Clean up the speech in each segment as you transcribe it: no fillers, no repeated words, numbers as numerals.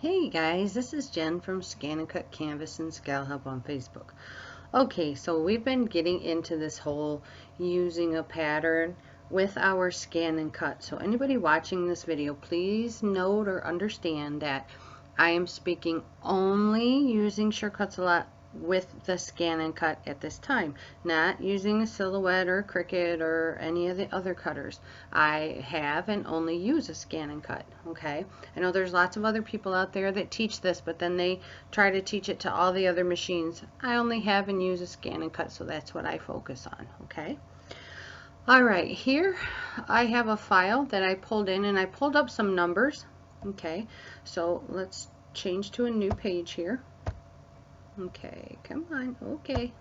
Hey guys, this is Jen from ScanNCut Canvas and SCAL Help on Facebook. Okay, so we've been getting into this whole using a pattern with our scan and cut. So anybody watching this video, please note or understand that I am speaking only using shortcuts a lot with the scan and cut at this time, not using a Silhouette or Cricut or any of the other cutters. I have and only use a scan and cut. Okay, I know there's lots of other people out there that teach this, but then they try to teach it to all the other machines. I only have and use a scan and cut, so that's what I focus on. Okay, all right, here I have a file that I pulled in, and I pulled up some numbers. Okay, so let's change to a new page here. Okay, come on. Okay,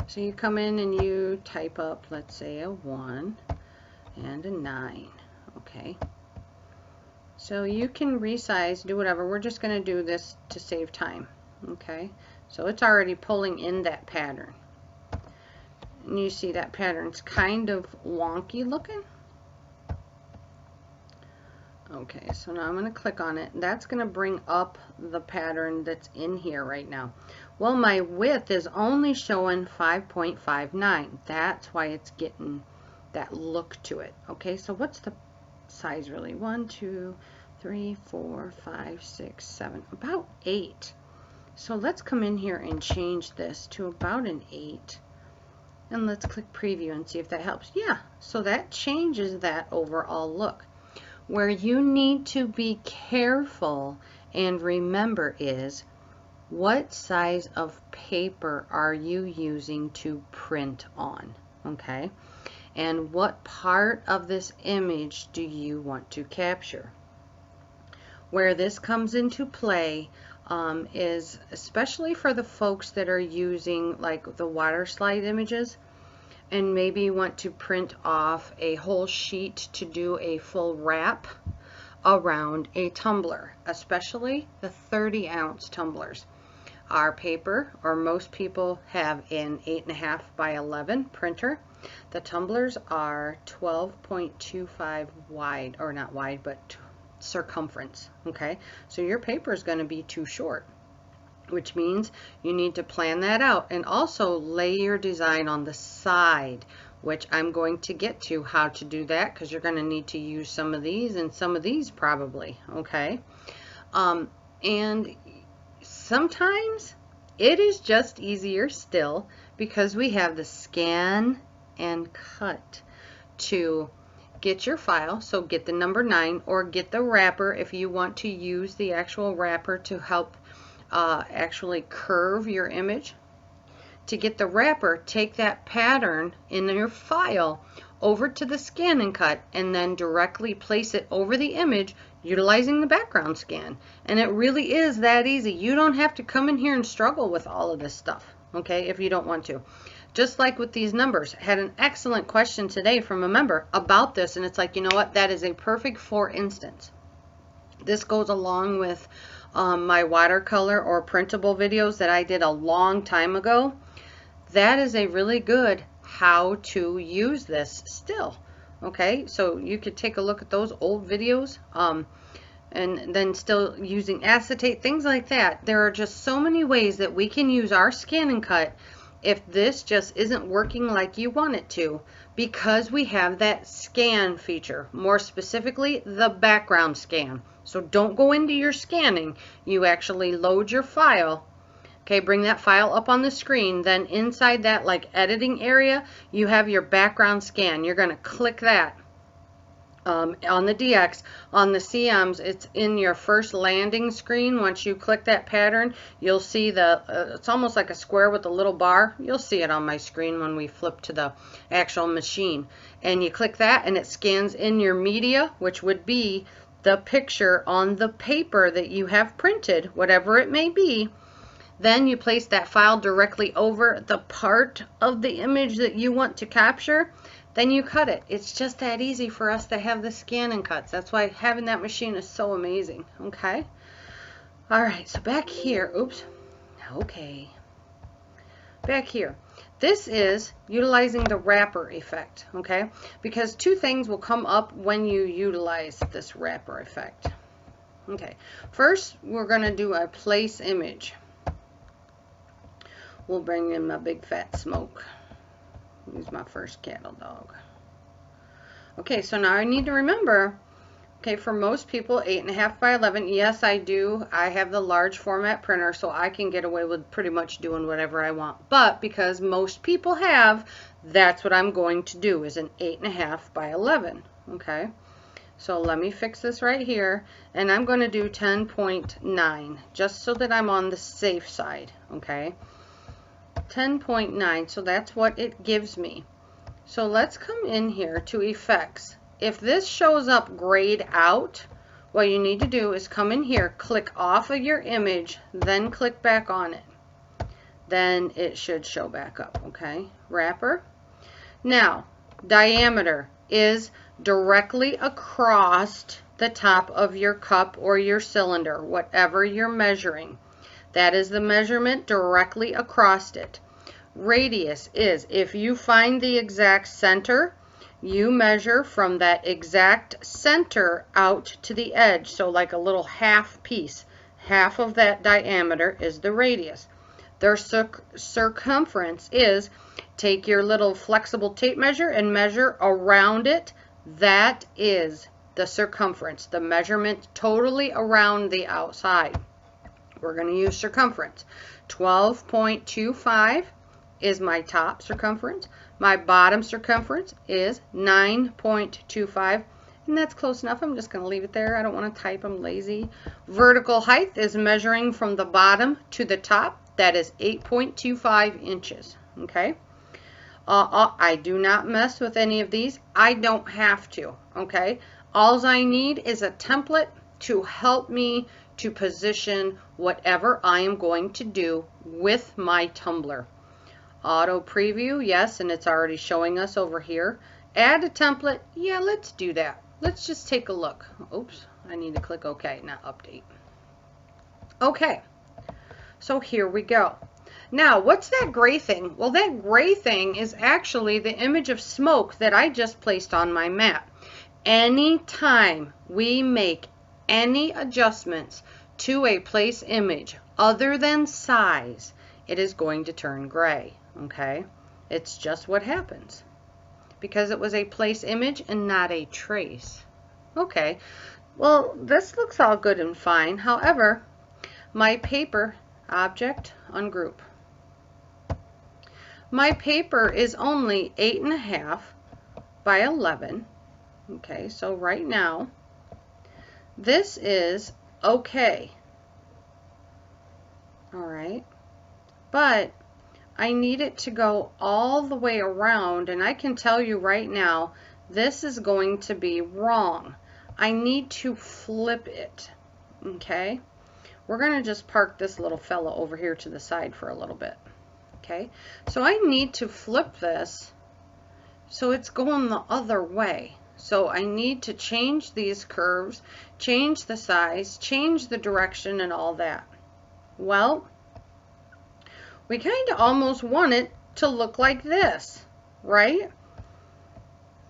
so you come in and you type up, let's say, a 1 and a 9. Okay, so you can resize, do whatever. We're just going to do this to save time. Okay, so it's already pulling in that pattern, and you see that pattern's kind of wonky looking. Okay, so now I'm going to click on it. That's going to bring up the pattern that's in here right now. Well, my width is only showing 5.59. That's why it's getting that look to it. Okay, so what's the size really? 1, 2, 3, 4, 5, 6, 7, about 8. So let's come in here and change this to about an 8. And let's click preview and see if that helps. Yeah, so that changes that overall look. Where you need to be careful and remember is, what size of paper are you using to print on? Okay, and what part of this image do you want to capture? Where this comes into play is especially for the folks that are using like the water slide images, and maybe you want to print off a whole sheet to do a full wrap around a tumbler, especially the 30-ounce tumblers. Our paper, or most people, have an 8.5 by 11 printer. The tumblers are 12.25 wide, or not wide, but circumference. Okay, so your paper is going to be too short, which means you need to plan that out and also lay your design on the side, which I'm going to get to how to do that, because you're going to need to use some of these and some of these probably. Okay, and sometimes it is just easier still, because we have the scan and cut to get your file. So get the number 9 or get the wrapper if you want to use the actual wrapper to help actually curve your image. To get the wrapper, take that pattern in your file over to the scan and cut, and then directly place it over the image utilizing the background scan. And it really is that easy. You don't have to come in here and struggle with all of this stuff, okay, if you don't want to. Just like with these numbers. I had an excellent question today from a member about this, and it's like, you know what, that is a perfect for instance. This goes along with my watercolor or printable videos that I did a long time ago. That is a really good how to use this still. Okay, so you could take a look at those old videos and then still using acetate, things like that. There are just so many ways that we can use our scan and cut if this just isn't working like you want it to, because we have that scan feature, more specifically the background scan. So don't go into your scanning, you actually load your file. Okay, bring that file up on the screen, then inside that like editing area, you have your background scan. You're going to click that on the DX. On the CMs, it's in your first landing screen. Once you click that pattern, you'll see it's almost like a square with a little bar. You'll see it on my screen when we flip to the actual machine. And you click that and it scans in your media, which would be the picture on the paper that you have printed, whatever it may be. Then you place that file directly over the part of the image that you want to capture. Then you cut it. It's just that easy for us to have the scan and cuts. That's why having that machine is so amazing. Okay. All right. So back here. Oops. Okay. Back here. This is utilizing the wrapper effect. Okay. Because two things will come up when you utilize this wrapper effect. Okay, first we're going to do a place image. We'll bring in my big fat smoke. Use my first cattle dog. Okay, so now I need to remember, okay, for most people, 8.5 by 11, yes, I do. I have the large format printer, so I can get away with pretty much doing whatever I want. But because most people have, that's what I'm going to do, is an 8.5 by 11, okay? So let me fix this right here, and I'm going to do 10.9, just so that I'm on the safe side, okay? 10.9, so that's what it gives me. So let's come in here to effects. If this shows up grayed out, what you need to do is come in here, click off of your image, then click back on it. Then it should show back up, okay? Wrapper. Now, diameter is directly across the top of your cup or your cylinder, whatever you're measuring. That is the measurement directly across it. Radius is, if you find the exact center, you measure from that exact center out to the edge. So like a little half piece, half of that diameter is the radius. Their circumference is, take your little flexible tape measure and measure around it. That is the circumference, the measurement totally around the outside. We're going to use circumference. 12.25 is my top circumference. My bottom circumference is 9.25, and that's close enough. I'm just going to leave it there. I don't want to type. I'm lazy. Vertical height is measuring from the bottom to the top. That is 8.25 inches. Okay. I do not mess with any of these. I don't have to. Okay. All I need is a template to help me to position whatever I am going to do with my tumbler. Auto preview, yes, and it's already showing us over here. Add a template, yeah, let's do that. Let's just take a look. Oops, I need to click OK, not update. Okay, so here we go. Now, what's that gray thing? Well, that gray thing is actually the image of smoke that I just placed on my mat. Anytime we make any adjustments to a place image other than size, it is going to turn gray. Okay, it's just what happens because it was a place image and not a trace. Okay, well, this looks all good and fine. However, my paper object ungroup. My paper is only 8.5 by 11. Okay, so right now this is okay. All right, but I need it to go all the way around, and I can tell you right now, this is going to be wrong. I need to flip it, okay? We're going to just park this little fella over here to the side for a little bit, okay? So I need to flip this so it's going the other way. So I need to change these curves, change the size, change the direction, and all that. Well, we kind of almost want it to look like this, right?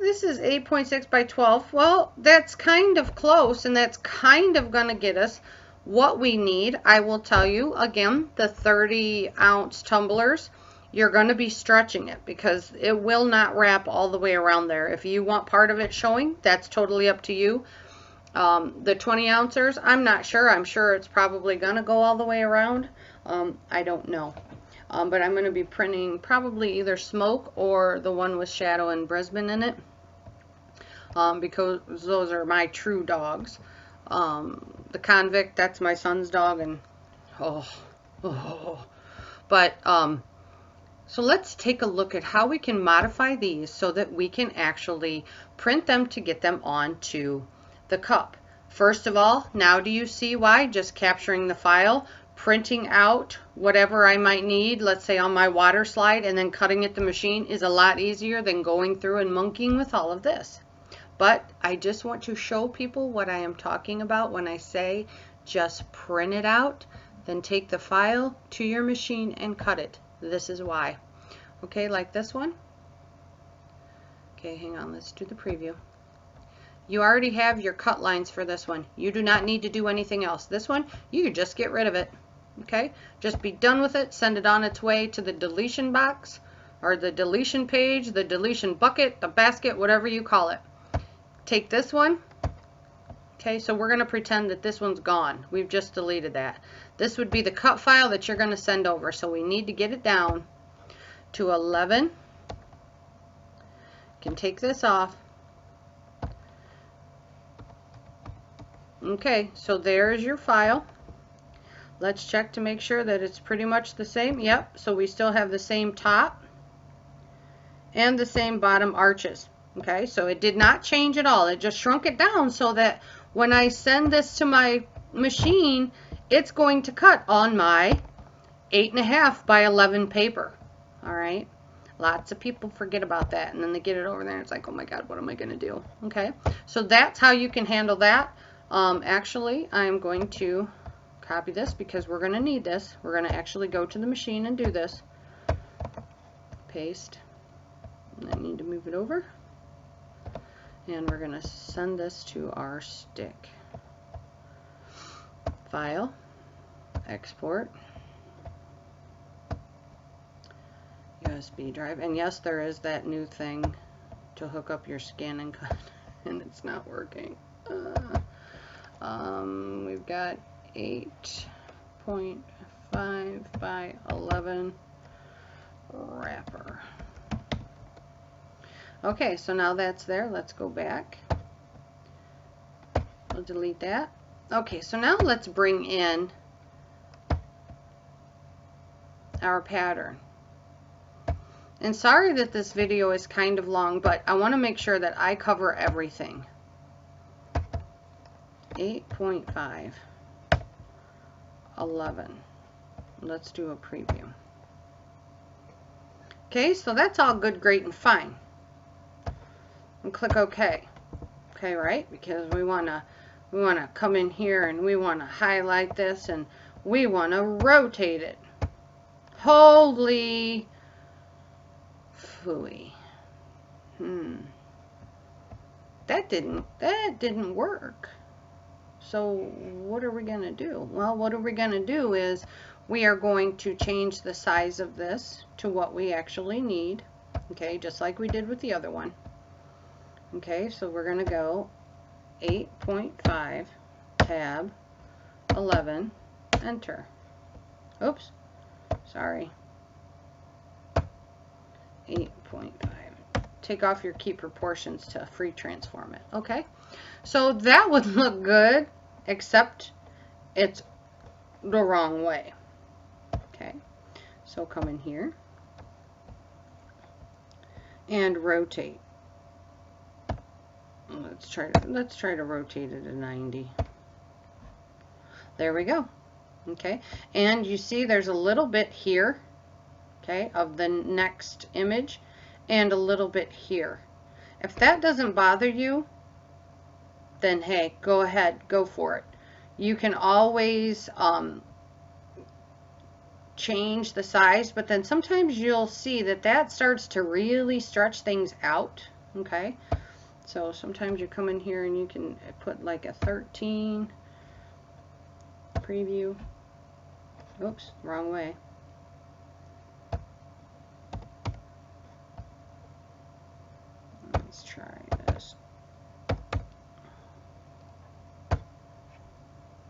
This is 8.6 by 12. Well, that's kind of close, and that's kind of going to get us what we need. I will tell you, again, the 30-ounce tumblers, you're going to be stretching it because it will not wrap all the way around there. If you want part of it showing, that's totally up to you. The 20-ouncers, I'm not sure. I'm sure it's probably going to go all the way around. I don't know. But I'm going to be printing probably either Smoke or the one with Shadow and Brisbane in it, because those are my true dogs. The Convict, that's my son's dog, and but so let's take a look at how we can modify these so that we can actually print them to get them onto the cup. First of all, now do you see why just capturing the file, printing out whatever I might need, let's say on my water slide, and then cutting at the machine is a lot easier than going through and monkeying with all of this. But I just want to show people what I am talking about when I say just print it out, then take the file to your machine and cut it. This is why. Okay, like this one. Okay, hang on, let's do the preview. You already have your cut lines for this one. You do not need to do anything else. This one, you can just get rid of it. Okay? Just be done with it. Send it on its way to the deletion box or the deletion page, the deletion bucket, the basket, whatever you call it. Take this one. Okay, so we're going to pretend that this one's gone. We've just deleted that. This would be the cut file that you're going to send over. So we need to get it down to 11. You can take this off. Okay, so there's your file. Let's check to make sure that it's pretty much the same. Yep, so we still have the same top and the same bottom arches. Okay, so it did not change at all. It just shrunk it down so that when I send this to my machine, it's going to cut on my 8.5 by 11 paper. All right. Lots of people forget about that, and then they get it over there and it's like, oh my God, what am I going to do? Okay, so that's how you can handle that. Actually, I'm going to copy this because we're going to need this. We're going to actually go to the machine and do this. Paste. And I need to move it over. And we're going to send this to our stick. File. Export. USB drive. And yes, there is that new thing to hook up your ScanNCut, and it's not working. We've got 8.5 by 11 wrapper. Okay, so now that's there. Let's go back. We'll delete that. Okay, so now let's bring in our pattern. And sorry that this video is kind of long, but I want to make sure that I cover everything. 8.5, 11. Let's do a preview. Okay, so that's all good, great, and fine. And click OK. Okay, right? Because we wanna come in here and we wanna highlight this and we wanna rotate it. Holy phooey. That didn't work. So what are we going to do? Well, what are we going to do is we are going to change the size of this to what we actually need. Okay, just like we did with the other one. Okay, so we're going to go 8.5 tab 11 enter. Oops, sorry. 8.5. Take off your key proportions to free transform it. Okay, so that would look good, except it's the wrong way. Okay, so come in here and rotate. Let's try to rotate it to 90. There we go. Okay, and you see there's a little bit here, okay, of the next image, and a little bit here. If that doesn't bother you, then hey, go ahead, go for it. You can always change the size, but then sometimes you'll see that that starts to really stretch things out. Okay, so sometimes you come in here and you can put like a 13 preview. Oops, wrong way. Let's try this.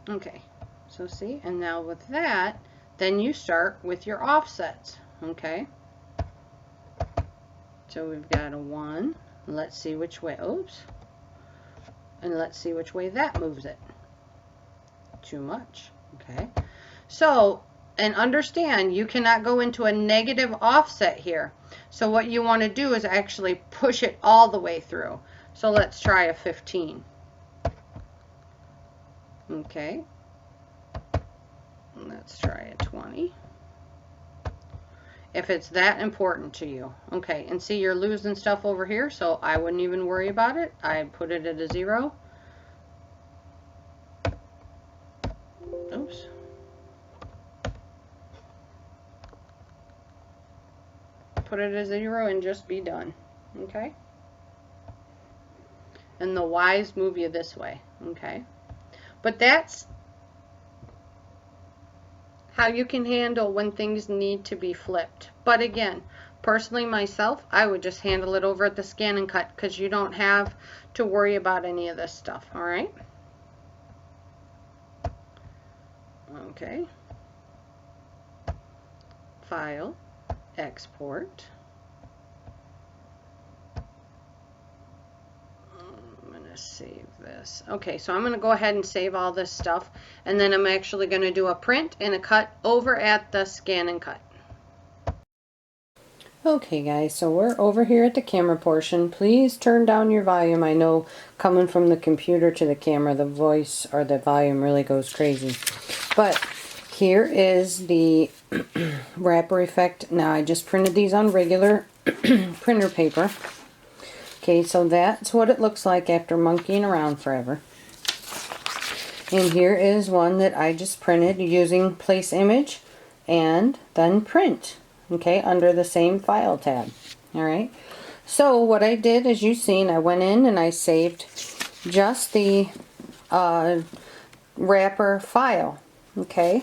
Okay, so see, and now with that, then you start with your offsets. Okay, so we've got a 1. Let's see which way. Oops, and let's see which way that moves it. Too much. Okay, so, and understand, you cannot go into a negative offset here. So what you want to do is actually push it all the way through. So let's try a 15. Okay. Let's try a 20. If it's that important to you. Okay, and see, you're losing stuff over here, so I wouldn't even worry about it. I put it at a 0. Oops. Put it as 0 and just be done. Okay, and the Y's move you this way, okay? But that's how you can handle when things need to be flipped. But again, personally myself, I would just handle it over at the ScanNCut because you don't have to worry about any of this stuff, all right? Okay. File, export. I'm going to save this. Okay, so I'm going to go ahead and save all this stuff, and then I'm actually going to do a print and a cut over at the ScanNCut. Okay guys, so we're over here at the camera portion. Please turn down your volume. I know coming from the computer to the camera, the voice or the volume really goes crazy. But here is the wrapper effect. Now I just printed these on regular printer paper. Okay, so that's what it looks like after monkeying around forever. And here is one that I just printed using place image and then print. Okay, under the same file tab. Alright, so what I did, as you've seen, I went in and I saved just the wrapper file. Okay,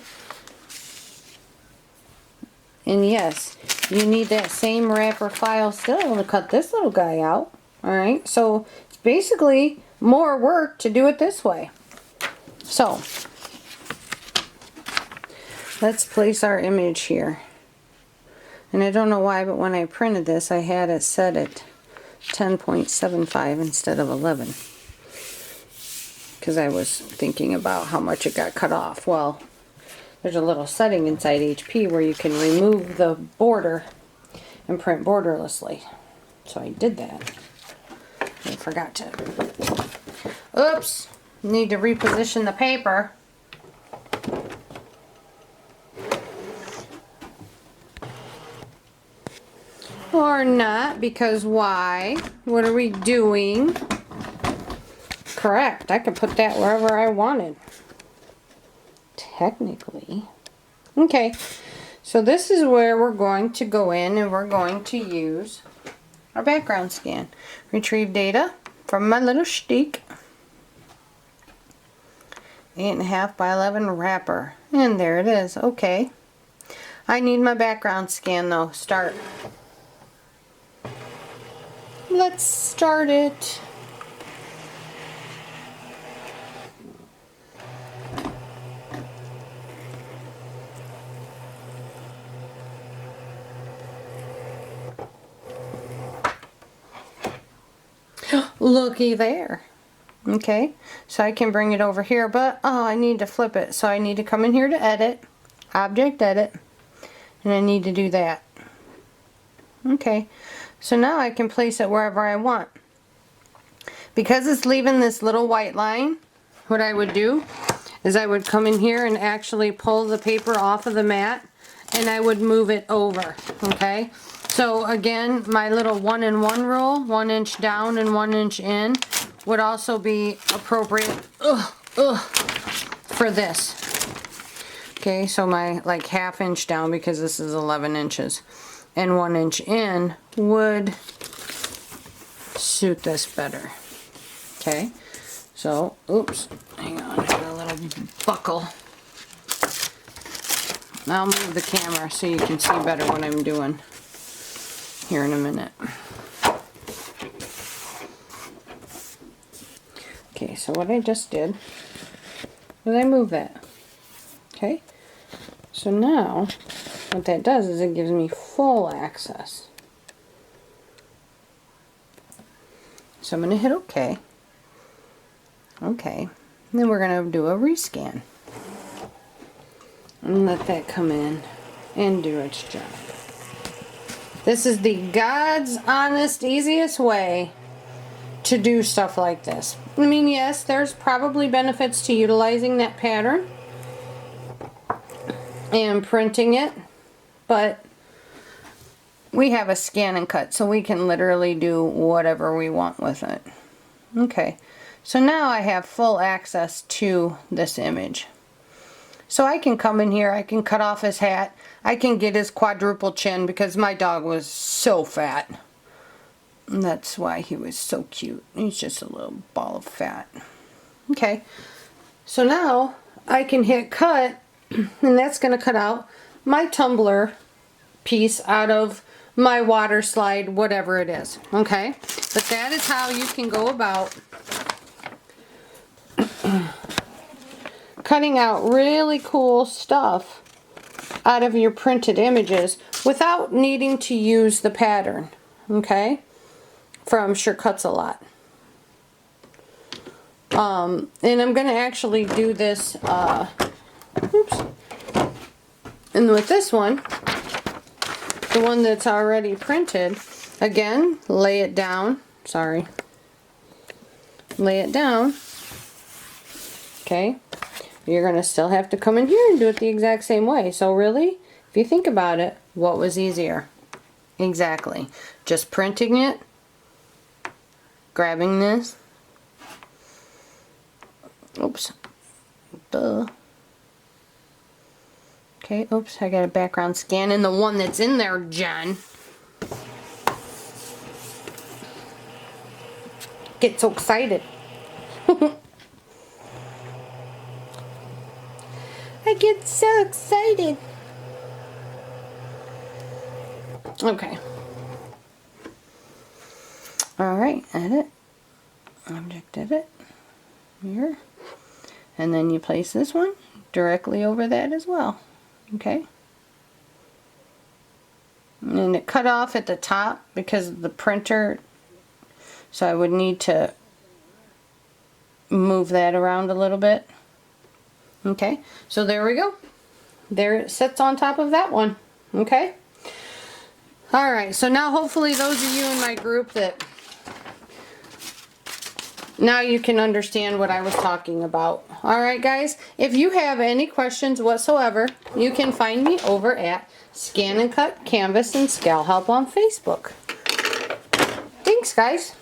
and yes, you need that same wrapper file still to cut this little guy out. Alright, so it's basically more work to do it this way. So let's place our image here. And I don't know why, but when I printed this, I had it set at 10.75 instead of 11. Because I was thinking about how much it got cut off. Well, there's a little setting inside HP where you can remove the border and print borderlessly. So I did that. I forgot to. Oops! Need to reposition the paper. Or not, because why? What are we doing? Correct, I could put that wherever I wanted. Technically. Okay, so this is where we're going to go in and we're going to use our background scan. Retrieve data from my little stick. 8.5 by 11 wrapper. And there it is. Okay. I need my background scan though. Start. Let's start it. Looky there. Okay, so I can bring it over here, but oh, I need to flip it. So I need to come in here to edit, object edit, and I need to do that. Okay. So now I can place it wherever I want. Because it's leaving this little white line, what I would do is I would come in here and actually pull the paper off of the mat and I would move it over, okay? So again, my little 1 and 1 rule, 1 inch down and 1 inch in, would also be appropriate for this. Okay, so my like ½ inch down, because this is 11 inches. And 1 inch in would suit this better. Okay, so, oops, hang on, I got a little buckle. I'll move the camera so you can see better what I'm doing here in a minute. Okay, so what I just did was I moved that. Okay, so now what that does is it gives me full access. So I'm going to hit OK. Okay. And then we're going to do a rescan. And let that come in and do its job. This is the God's honest, easiest way to do stuff like this. I mean, yes, there's probably benefits to utilizing that pattern and printing it. But we have a scan and cut, so we can literally do whatever we want with it. Okay, so now I have full access to this image. So I can come in here, I can cut off his hat, I can get his quadruple chin because my dog was so fat. And that's why he was so cute. He's just a little ball of fat. Okay, so now I can hit cut, and that's going to cut out my tumbler piece out of my water slide, whatever it is. Okay, but that is how you can go about cutting out really cool stuff out of your printed images without needing to use the pattern. Okay, from Sure Cuts a Lot. And I'm going to actually do this, oops, and with this one, the one that's already printed, again, lay it down, sorry, lay it down, okay, you're going to still have to come in here and do it the exact same way. So really, if you think about it, what was easier? Exactly, just printing it, grabbing this, oops, duh. Okay, oops, I got a background scan in the one that's in there, Jen. Get so excited. I get so excited. Okay. Alright, edit. Object edit. Here. And then you place this one directly over that as well. Okay. And it cut off at the top because of the printer, so I would need to move that around a little bit. Okay, so there we go. There it sits on top of that one. Okay. Alright, so now hopefully those of you in my group that now you can understand what I was talking about. Alright guys, if you have any questions whatsoever, you can find me over at ScanNCut, Canvas, and SCAL Help on Facebook. Thanks guys.